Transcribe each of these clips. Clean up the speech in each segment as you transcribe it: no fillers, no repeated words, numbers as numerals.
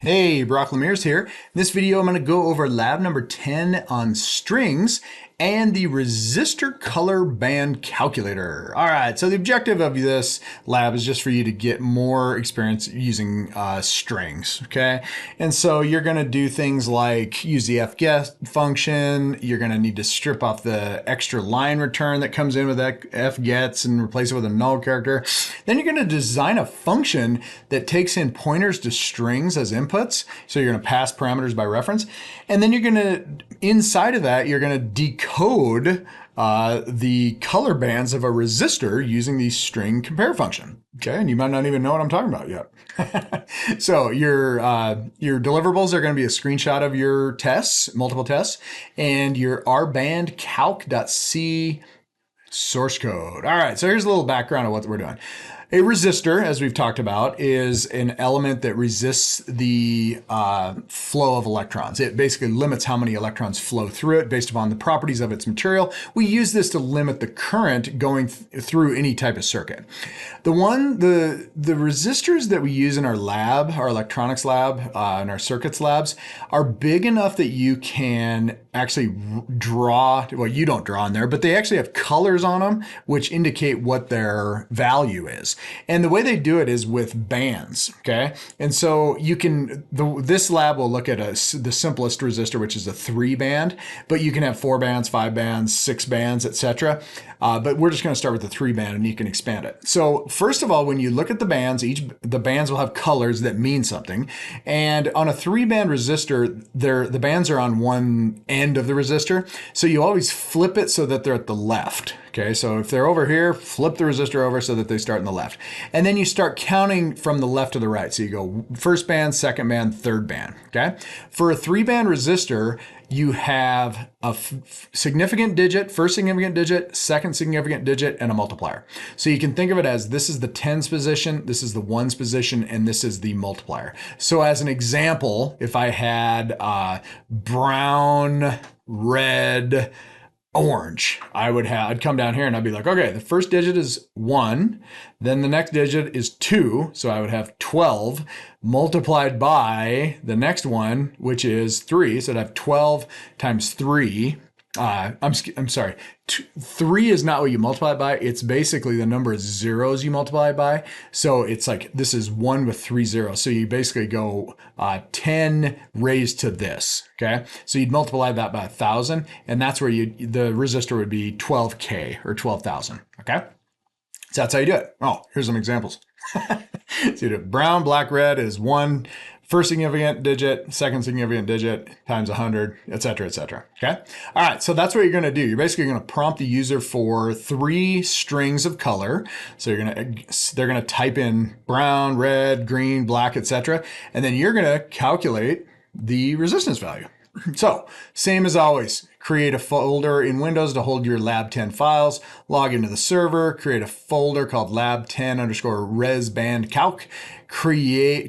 Hey, Brock Lemire's here. In this video, I'm going to go over lab number 10 on strings and the Resistor Color Band Calculator. All right, so the objective of this lab is just for you to get more experience using strings, okay? And so you're going to do things like use the fget function. You're going to need to strip off the extra line return that comes in with fgets and replace it with a null character. Then you're going to design a function that takes in pointers to strings as inputs. So you're going to pass parameters by reference. And then you're going to, inside of that, you're going to decode the color bands of a resistor using the string compare function. Okay, and you might not even know what I'm talking about yet. So your deliverables are going to be a screenshot of your tests, multiple tests, and your rbandcalc.c source code. All right, so here's a little background of what we're doing. A resistor, as we've talked about, is an element that resists the flow of electrons. It basically limits how many electrons flow through it based upon the properties of its material. We use this to limit the current going through any type of circuit. The resistors that we use in our lab, our electronics lab, and our circuits labs are big enough that you can actually draw, well, you don't draw in there, but they actually have colors on them, which indicate what their value is. And the way they do it is with bands, okay? And so you can, this lab will look at the simplest resistor, which is a 3-band, but you can have 4 bands, 5 bands, 6 bands, etc. But we're just going to start with the 3-band and you can expand it. So first of all, when you look at the bands, the bands will have colors that mean something. And on a 3-band resistor, the bands are on one end of the resistor. So you always flip it so that they're at the left. Okay, so if they're over here, flip the resistor over so that they start on the left. And then you start counting from the left to the right. So you go first band, second band, third band, okay? For a 3-band resistor, you have a significant digit, first significant digit, second significant digit, and a multiplier. So you can think of it as this is the tens position, this is the ones position, and this is the multiplier. So as an example, if I had brown, red, orange, I'd come down here and I'd be like, okay, the first digit is 1, then the next digit is 2, so I would have 12 multiplied by the next one, which is 3, so I'd have 12 times 3. I'm sorry, 3 is not what you multiply it by. It's basically the number of zeros you multiply it by. So it's like, this is 1 with 3 zeros. So you basically go 10 raised to this, okay? So you'd multiply that by 1,000, and that's where the resistor would be 12K or 12,000, okay? So that's how you do it. Oh, here's some examples. So you do brown, black, red is 1, first significant digit, second significant digit times 100, etc., etc. Okay. All right. So that's what you're going to do. You're basically going to prompt the user for 3 strings of color. So they're going to type in brown, red, green, black, etc. And then you're going to calculate the resistance value. So same as always, create a folder in Windows to hold your lab 10 files, log into the server, create a folder called lab10_resbandcalc,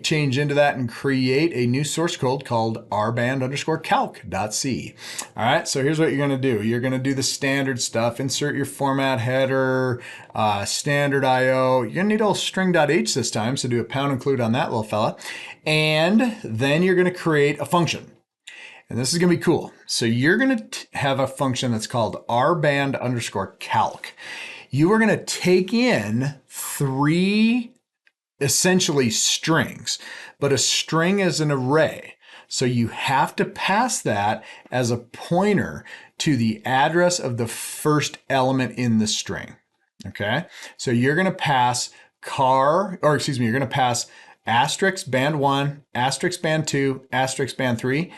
change into that and create a new source code called rband_calc.c. All right, so here's what you're gonna do. You're gonna do the standard stuff, insert your format header, standard IO. You're gonna need a little string.h this time, so do a pound include on that little fella. And then you're gonna create a function. And this is going to be cool. So you're going to have a function that's called rband_calc. You are going to take in 3 essentially strings, but a string is an array. So you have to pass that as a pointer to the address of the first element in the string. Okay. So you're going to pass you're going to pass asterisk band 1, asterisk band 2, asterisk band 3.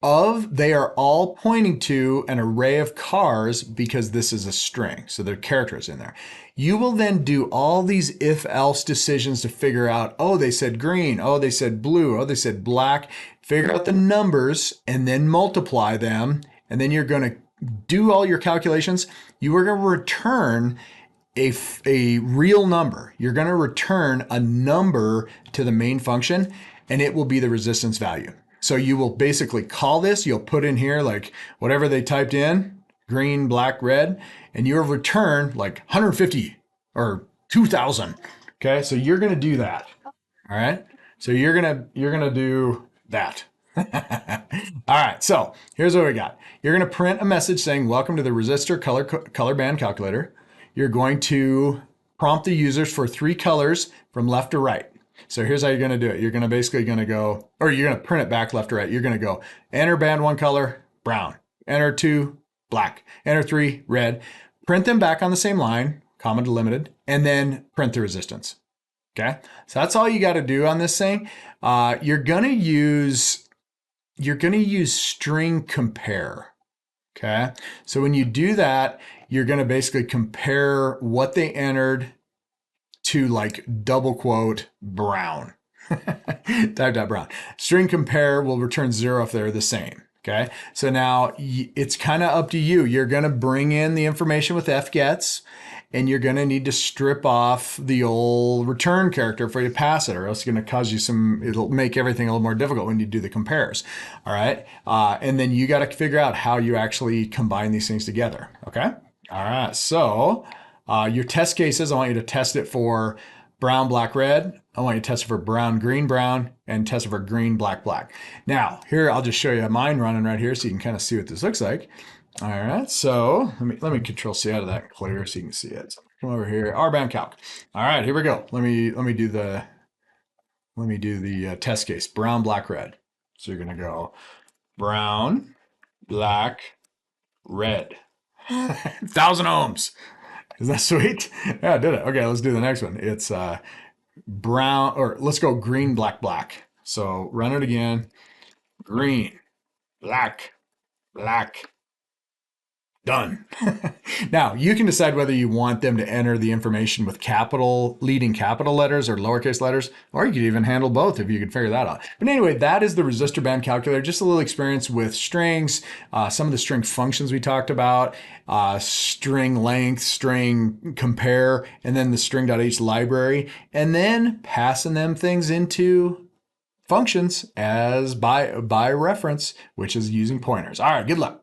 They are all pointing to an array of cars because this is a string. So there are characters in there. You will then do all these if-else decisions to figure out, oh, they said green. Oh, they said blue. Oh, they said black. Figure out the numbers and then multiply them. And then you're going to do all your calculations. You are going to return a real number. You're going to return a number to the main function, and it will be the resistance value. So you will basically call this, you'll put in here like whatever they typed in, green, black, red, and you'll return like 150 or 2,000. Okay, so you're gonna do that. All right. So you're gonna do that. All right, so here's what we got. You're going to print a message saying, welcome to the Resistor Color Band Calculator. You're going to prompt the users for 3 colors from left to right. So here's how you're going to do it. You're going to basically going to go, or you're going to print it back left to right. You're going to go enter band 1 color, brown, enter 2, black, enter 3, red. Print them back on the same line, comma delimited, and then print the resistance. Okay, so that's all you got to do on this thing. You're gonna use string compare. Okay, so when you do that, you're gonna basically compare what they entered to like double quote brown. Type that brown. String compare will return 0 if they're the same. Okay, so now it's kind of up to you. You're gonna bring in the information with fgets, and you're going to need to strip off the old return character for you to pass it, or else it's going to cause you it'll make everything a little more difficult when you do the compares. All right. And then you got to figure out how you actually combine these things together. Okay. All right. So your test cases, I want you to test it for brown, black, red. I want you to test it for brown, green, brown, and test it for green, black, black. Now here, I'll just show you mine running right here so you can kind of see what this looks like. All right, so let me Control C out of that and clear so you can see it. So come over here, RBand calc. All right, here we go. Let me do the test case. Brown, black, red. So you're gonna go brown, black, red. 1,000 ohms. Is that sweet? Yeah, I did it. Okay, let's do the next one. It's brown, or let's go green, black, black. So run it again. Green, black, black. Done. Now, you can decide whether you want them to enter the information with leading capital letters or lowercase letters, or you could even handle both if you could figure that out. But anyway, that is the resistor band calculator. Just a little experience with strings, some of the string functions we talked about, string length, string compare, and then the string.h library, and then passing them things into functions as by reference, which is using pointers. All right, good luck.